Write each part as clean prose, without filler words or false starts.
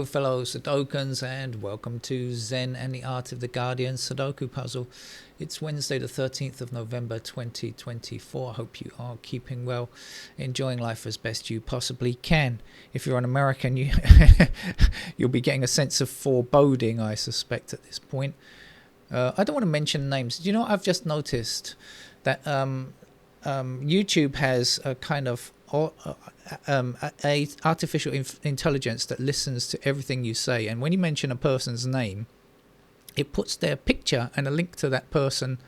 Hello fellow Sudokans, and welcome to Zen and the Art of the Guardian Sudoku puzzle. It's Wednesday the 13th of November 2024. I hope you are keeping well, enjoying life as best you possibly can. If you're an American, you'll be getting a sense of foreboding, I suspect, at this point. I don't want to mention names. Do you know what I've just noticed? That YouTube has a kind of a artificial intelligence that listens to everything you say, and when you mention a person's name, it puts their picture and a link to that person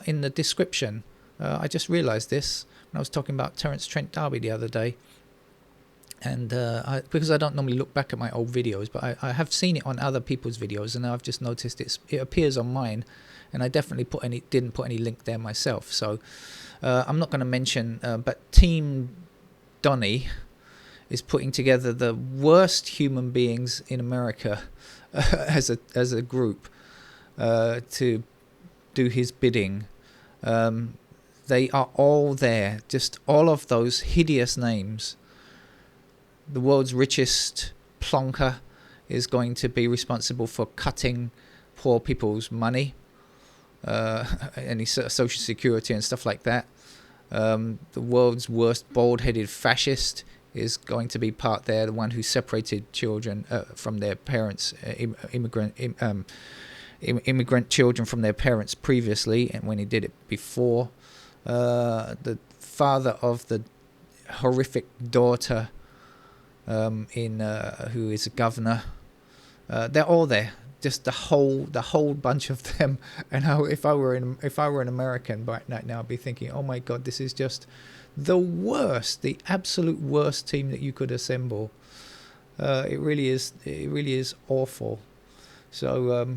in the description. I just realized this when I was talking about Terence Trent D'Arby the other day, and because I don't normally look back at my old videos, but I have seen it on other people's videos, and I've just noticed it appears on mine, and I definitely didn't put any link there myself. So I'm not going to mention, but Team Donny is putting together the worst human beings in America as a group to do his bidding. They are all there, just all of those hideous names. The world's richest plonker is going to be responsible for cutting poor people's money, any social security and stuff like that. The world's worst bald-headed fascist is going to be part there, the one who separated children from their parents, immigrant children from their parents previously, and when he did it before. The father of the horrific daughter who is a governor. They're all there. Just the whole bunch of them. And if I were an American right now, I'd be thinking, oh my God, this is just the worst, the absolute worst team that you could assemble. It really is awful. So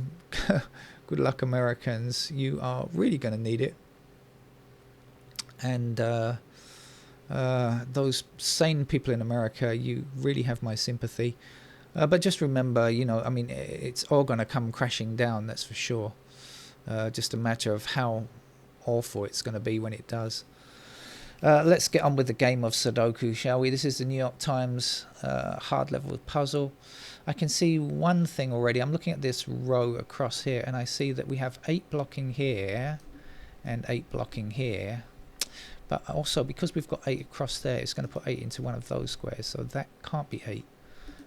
good luck, Americans. You are really going to need it. And those sane people in America, you really have my sympathy. But just remember, it's all going to come crashing down, that's for sure. Just a matter of how awful it's going to be when it does. Let's get on with the game of Sudoku, shall we? This is the New York Times hard level puzzle. I can see one thing already. I'm looking at this row across here, and I see that we have 8 blocking here and 8 blocking here. But also, because we've got 8 across there, it's going to put 8 into one of those squares, so that can't be 8.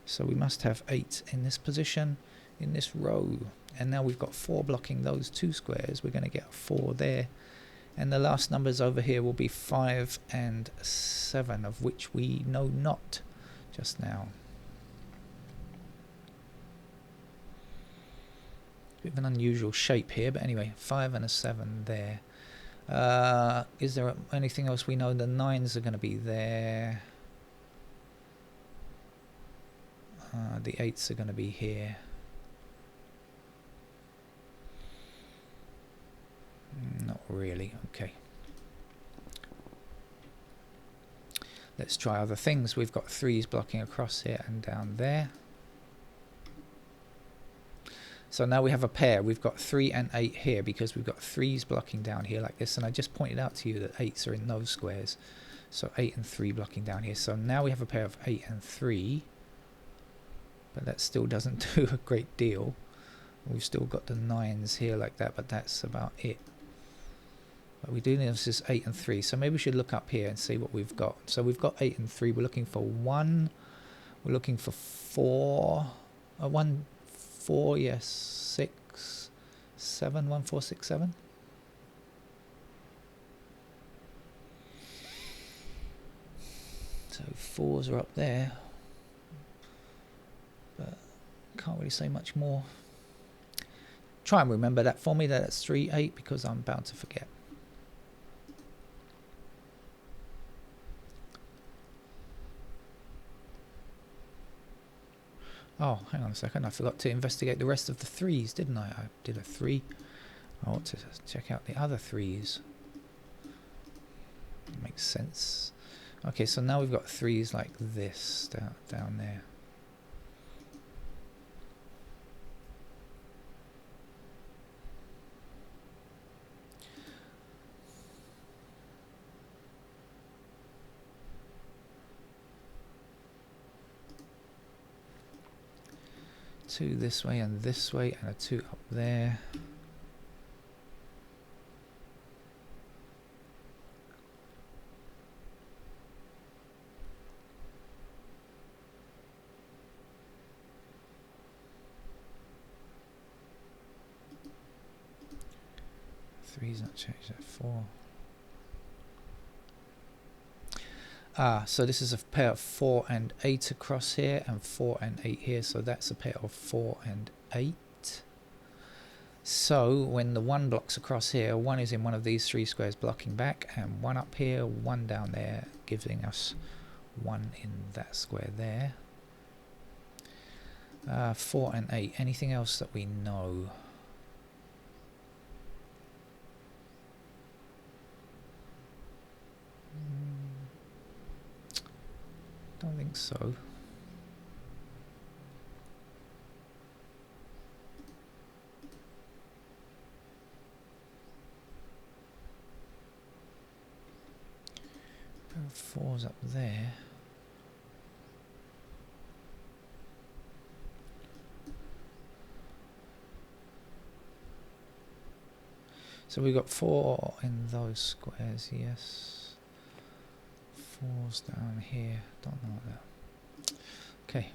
So we must have 8 in this position, in this row. And now we've got 4 blocking those 2 squares. We're going to get 4 there. And the last numbers over here will be 5 and 7, of which we know not just now. Bit of an unusual shape here, but anyway, 5 and a 7 there. Is there anything else we know? The 9s are going to be there. The 8s are going to be here. Not really. Okay. Let's try other things. We've got 3s blocking across here and down there. So now we have a pair. We've got 3 and 8 here because we've got 3s blocking down here like this. And I just pointed out to you that 8s are in those squares. So 8 and 3 blocking down here. So now we have a pair of 8 and 3. But that still doesn't do a great deal. We've still got the 9s here like that, but that's about it. But we do need this is 8 and 3, so maybe we should look up here and see what we've got. So we've got 8 and 3. We're looking for 1. We're looking for 4. 1, 4, yes, 6, 7. 1, 4, 6, 7. So 4s are up there. But can't really say much more. Try and remember that for me. That's 3, 8, because I'm bound to forget. Oh, hang on a second. I forgot to investigate the rest of the 3s, didn't I? I did a 3. I ought to check out the other 3s. Makes sense. Okay, so now we've got 3s like this down there. 2 this way and this way, and a 2 up there. Three's not changed, that 4. So this is a pair of 4 and 8 across here, and 4 and 8 here, so that's a pair of 4 and 8. So when the 1 blocks across here, 1 is in one of these 3 squares blocking back, and 1 up here, 1 down there, giving us 1 in that square there. 4 and 8. Anything else that we know? Don't think so. Pair of 4's up there. So we've got 4 in those squares, yes. 4's down here, don't know that. Okay.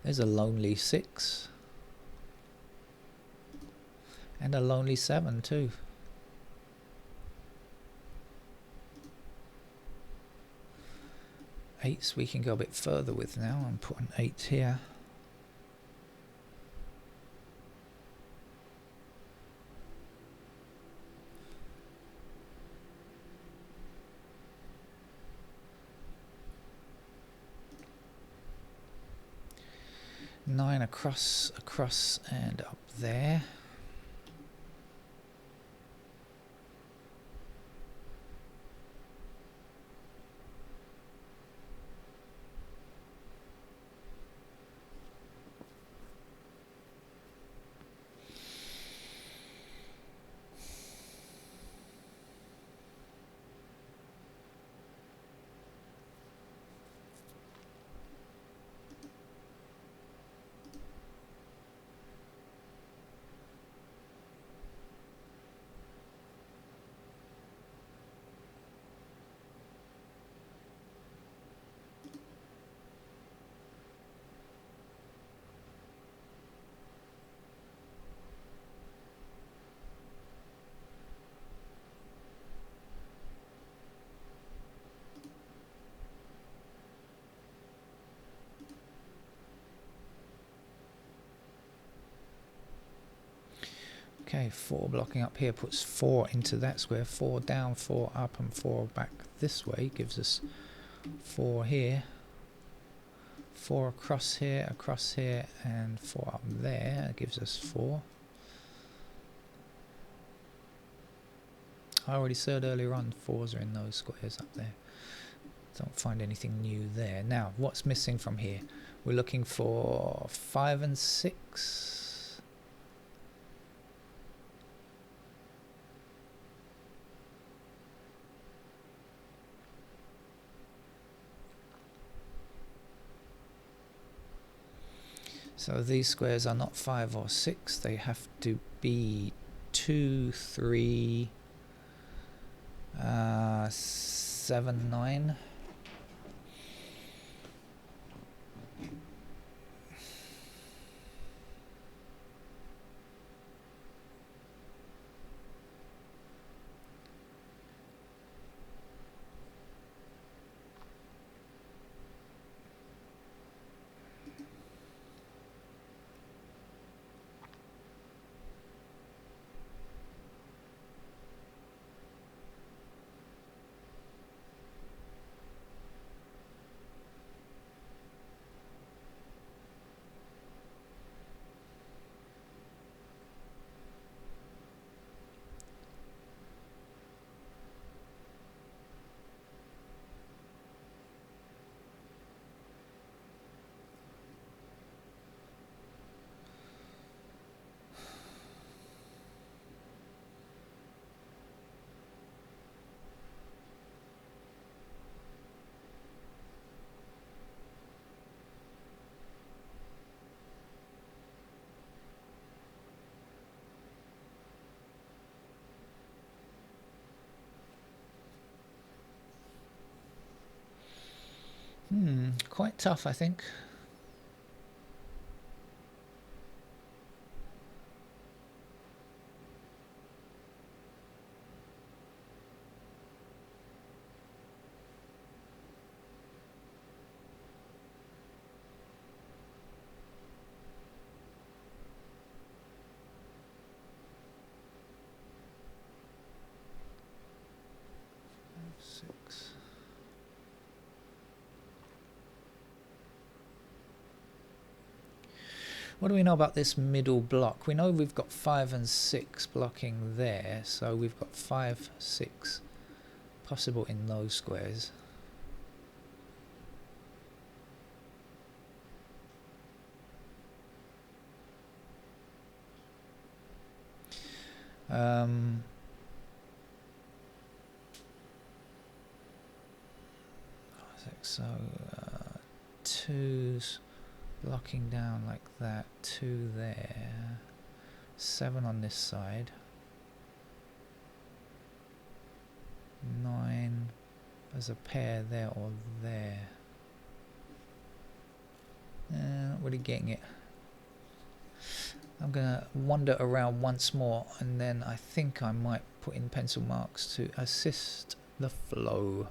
There's a lonely 6. And a lonely 7 too. Eights we can go a bit further with now. I'm putting 8 here. Nine across, and up there. Okay, 4 blocking up here puts 4 into that square. 4 down, 4 up, and 4 back this way gives us 4 here. 4 across here, and 4 up there gives us 4. I already said earlier on 4's are in those squares up there. Don't find anything new there. Now, what's missing from here? We're looking for 5 and 6. So these squares are not 5 or 6, they have to be 2, 3, 7, 9. quite tough, I think. Six. What do we know about this middle block? We know we've got 5 and 6 blocking there, so we've got 5, 6 possible in those squares. So 2's blocking down like that, 2 there, 7 on this side, 9 as a pair there or there. Not really getting it. I'm gonna wander around once more, and then I think I might put in pencil marks to assist the flow.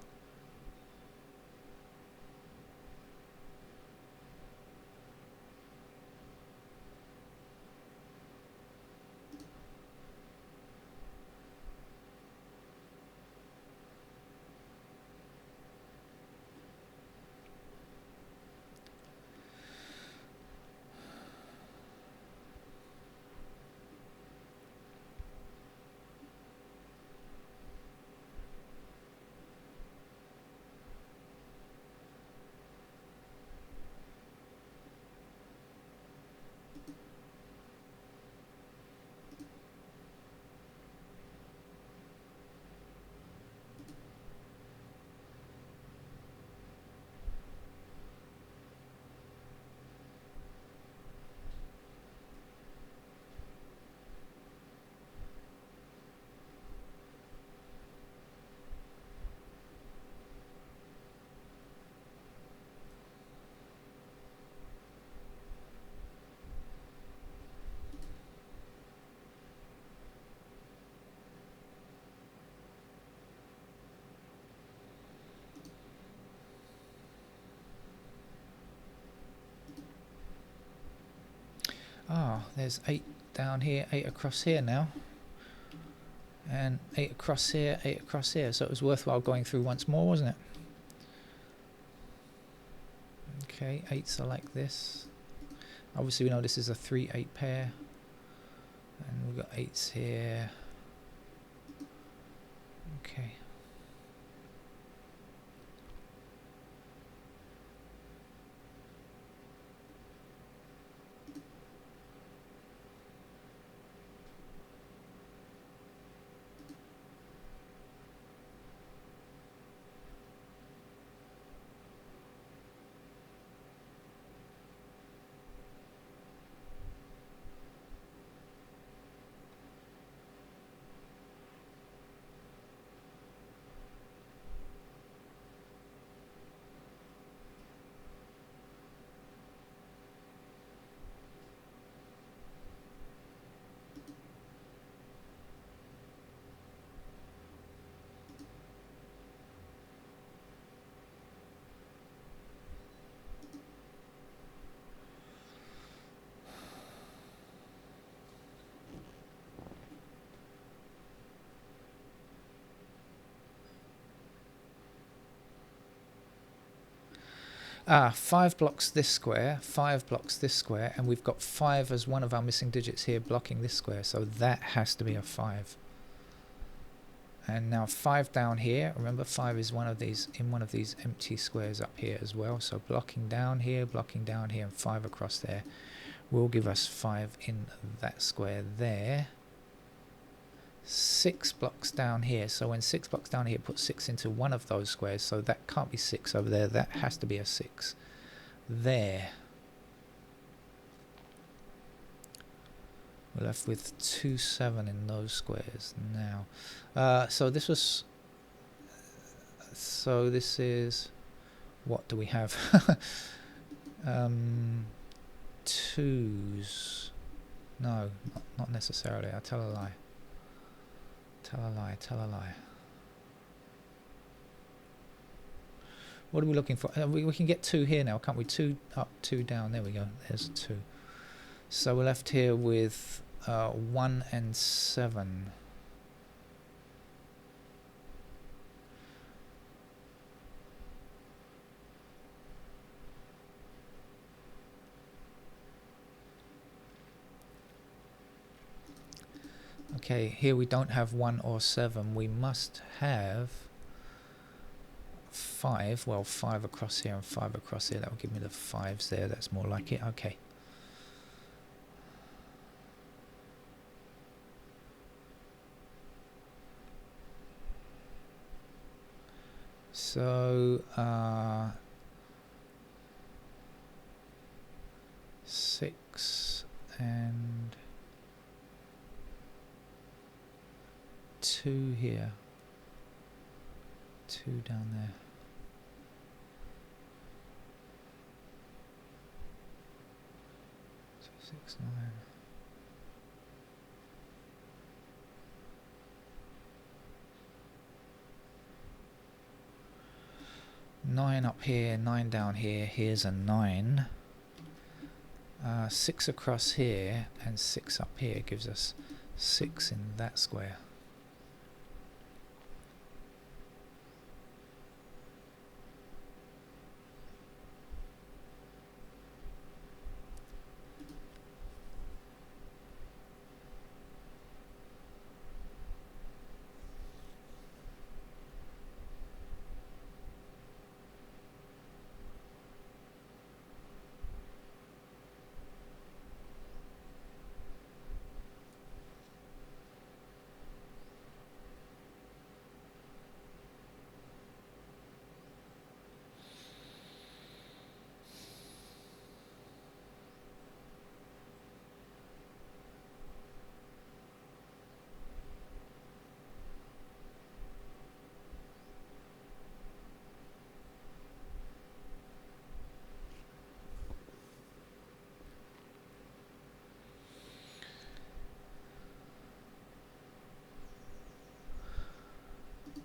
Ah, there's 8 down here, 8 across here now. And 8 across here, 8 across here. So it was worthwhile going through once more, wasn't it? Okay, 8s are like this. Obviously we know this is a 3-8 pair. And we've got 8s here. Okay. Ah, 5 blocks this square, 5 blocks this square, and we've got 5 as one of our missing digits here blocking this square, so that has to be a 5. And now 5 down here, remember 5 is one of these in one of these empty squares up here as well, so blocking down here, and 5 across there will give us 5 in that square there. 6 blocks down here, so when 6 blocks down here, put 6 into one of those squares, so that can't be 6 over there, that has to be a 6 there. We're left with 2, 7 in those squares now. So this is What do we have? 2s. No, not necessarily. I tell a lie. Tell a lie. Tell a lie. What are we looking for? We can get 2 here now, can't we? 2 up, 2 down. There we go. There's 2. So we're left here with 1 and 7. Okay, here we don't have 1 or 7. We must have 5. Well, 5 across here and 5 across here. That will give me the 5s there. That's more like it. Okay. So 6 and 2 here, 2 down there. So 6, 9. Nine up here, 9 down here. Here's a 9. 6 across here and 6 up here gives us 6 in that square.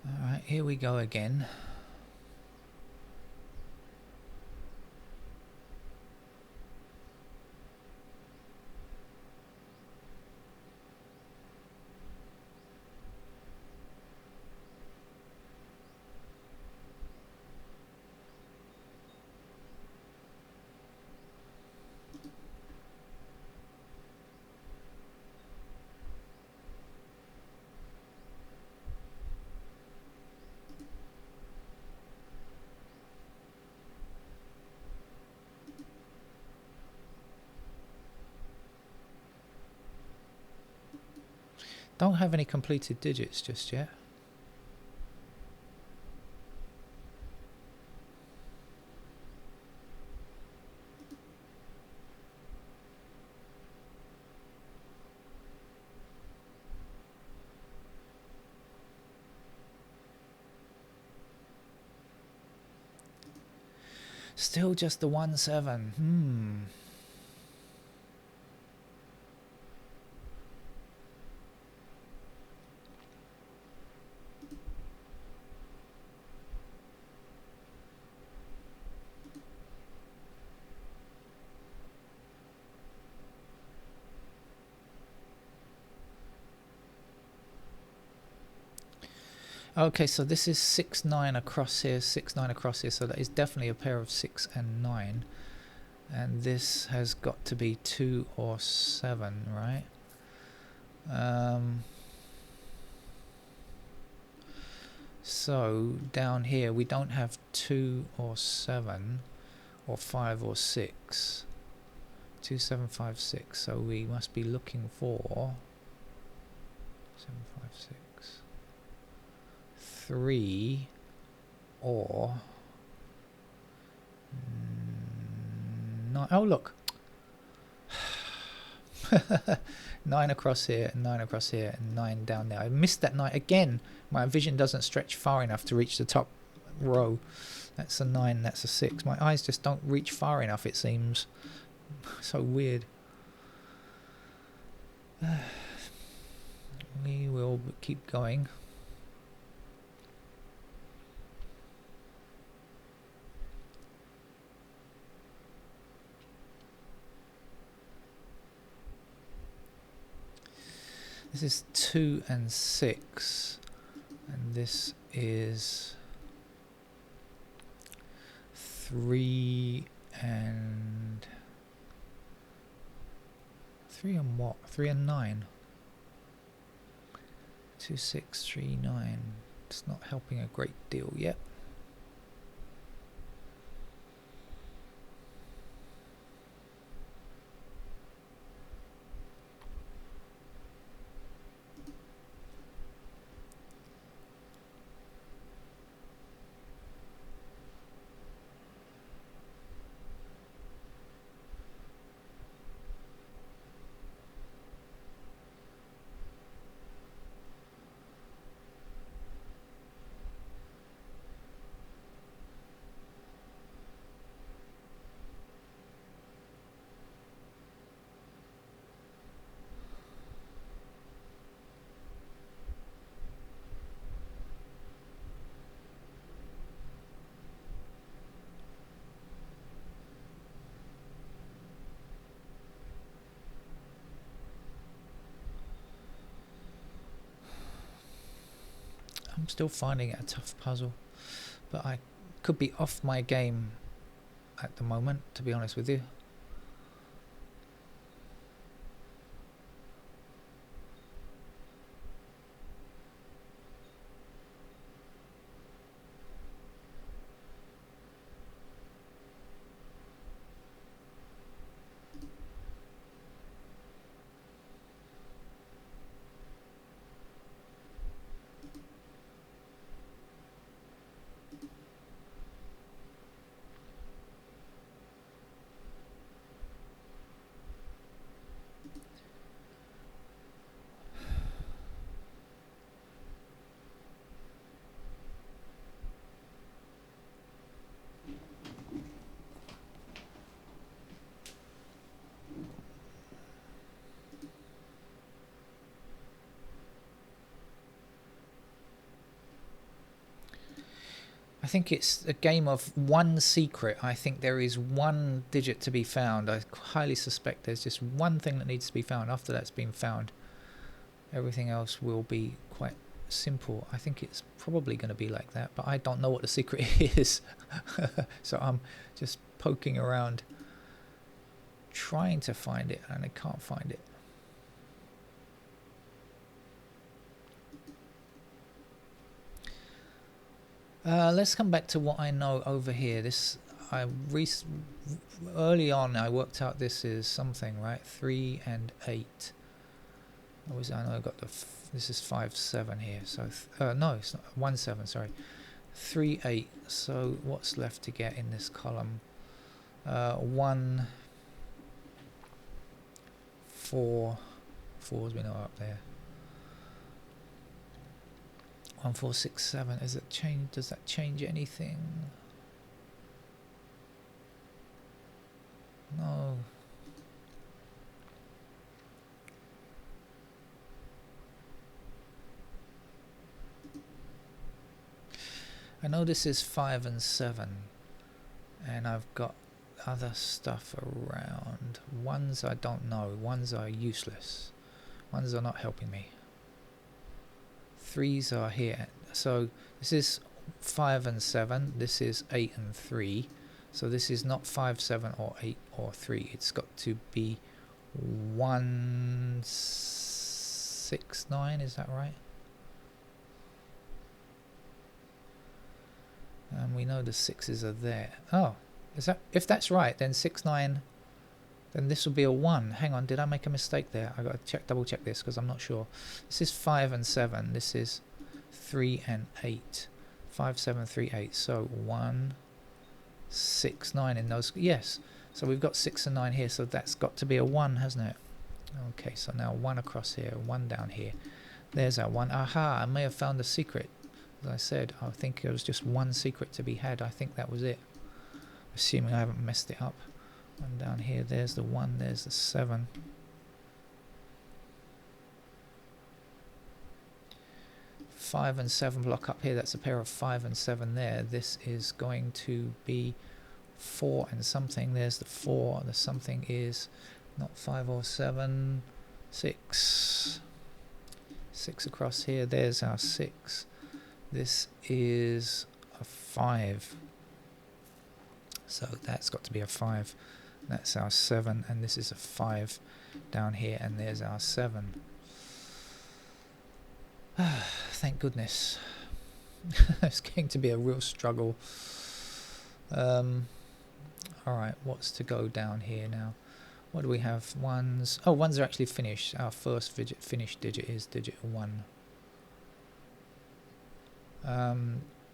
Alright, here we go again. Don't have any completed digits just yet. Still just the 1, 7. Okay, so this is 6, 9 across here, 6, 9 across here, so that is definitely a pair of 6 and 9. And this has got to be 2 or 7, right? So down here we don't have 2 or 7 or 5 or 6. 2, 7, 5, 6. So we must be looking for 7, 5, 6. 3 or 9. Oh look, 9 across here and 9 across here and 9 down there. I missed that 9 again. My vision doesn't stretch far enough to reach the top row. That's a 9, that's a 6. My eyes just don't reach far enough, it seems. So weird. We will keep going. This is 2 and 6, and this is 3 and 3 and what? 3 and 9. 2, 6, 3, 9. It's not helping a great deal yet. I'm still finding it a tough puzzle, but I could be off my game at the moment, to be honest with you. I think it's a game of one secret. I think there is one digit to be found. I highly suspect there's just one thing that needs to be found. After that's been found, everything else will be quite simple. I think it's probably going to be like that, but I don't know what the secret is. So I'm just poking around trying to find it, and I can't find it. Let's come back to what I know over here. This early on I worked out this is something, right? 3 and 8. I know I got this is 5 7 here. So no, it's not 1 7. Sorry, 3 8. So what's left to get in this column? 1 4. 4s we know up there. 1 4 6 7. Is it change? Does that change anything? No. I know this is 5 and 7, and I've got other stuff around. Ones I don't know. Ones are useless. Ones are not helping me. 3s are here. So this is 5 and 7. This is 8 and 3. So this is not 5 7 or 8 or 3. It's got to be 1 6 9. Is that right? And we know the 6s are there. Oh, is that, if that's right, then 6 9. Then this will be a 1. Hang on, did I make a mistake there? I got to double check this because I'm not sure. This is 5 and 7. This is 3 and 8. 5 7 3 8. So 1 6 9 in those. Yes. So we've got 6 and 9 here. So that's got to be a 1, hasn't it? Okay. So now 1 across here, 1 down here. There's our 1. Aha! I may have found the secret. As I said, I think there was just one secret to be had. I think that was it. Assuming I haven't messed it up. And down here, there's the 1, there's the 7. Five and 7 block up here. That's a pair of 5 and 7 there. This is going to be 4 and something. There's the 4. The something is not 5 or 7. 6. 6 across here. There's our 6. This is a 5. So that's got to be a 5. That's our 7, and this is a 5 down here, and there's our 7. Thank goodness. It's going to be a real struggle. Alright, what's to go down here now? What do we have? Ones. Oh, ones are actually finished. Our first finished digit is digit 1.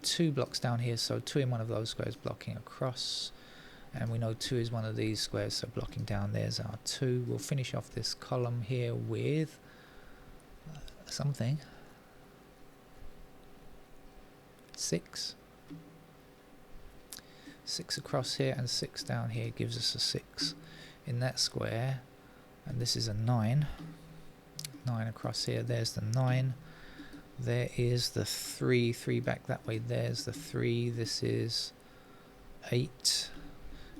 2 blocks down here, so 2 in one of those squares blocking across. And we know 2 is one of these squares, so blocking down, there's our 2. We'll finish off this column here with something. 6. 6 across here and 6 down here gives us a 6 in that square. And this is a 9. 9 across here, there's the 9. There is the 3. 3 back that way, there's the 3. This is 8.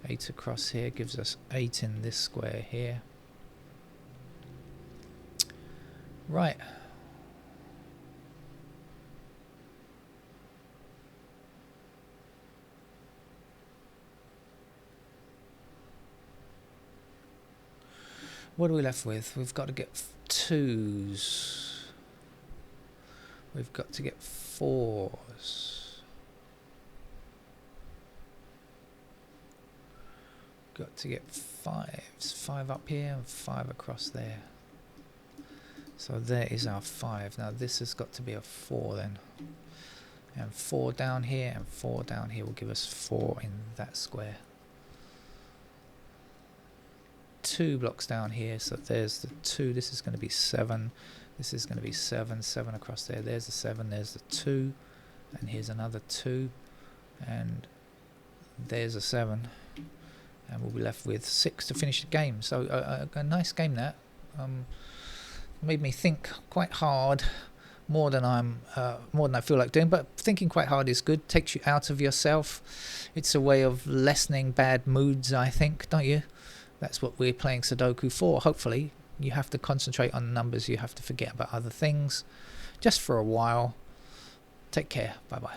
8 across here gives us 8 in this square here. Right. What are we left with? We've got to get 2s. We've got to get 4s. Got to get 5s. 5 up here and 5 across there. So there is our 5. Now this has got to be a 4 then. And 4 down here and 4 down here will give us 4 in that square. 2 blocks down here, so there's the 2. This is going to be 7. This is going to be 7. 7 across there. There's the 7. There's the 2. And here's another 2. And there's a 7. And we'll be left with 6 to finish the game. So a nice game that. Made me think quite hard, more than I feel like doing. But thinking quite hard is good. Takes you out of yourself. It's a way of lessening bad moods, I think, don't you? That's what we're playing Sudoku for. Hopefully, you have to concentrate on numbers. You have to forget about other things, just for a while. Take care. Bye bye.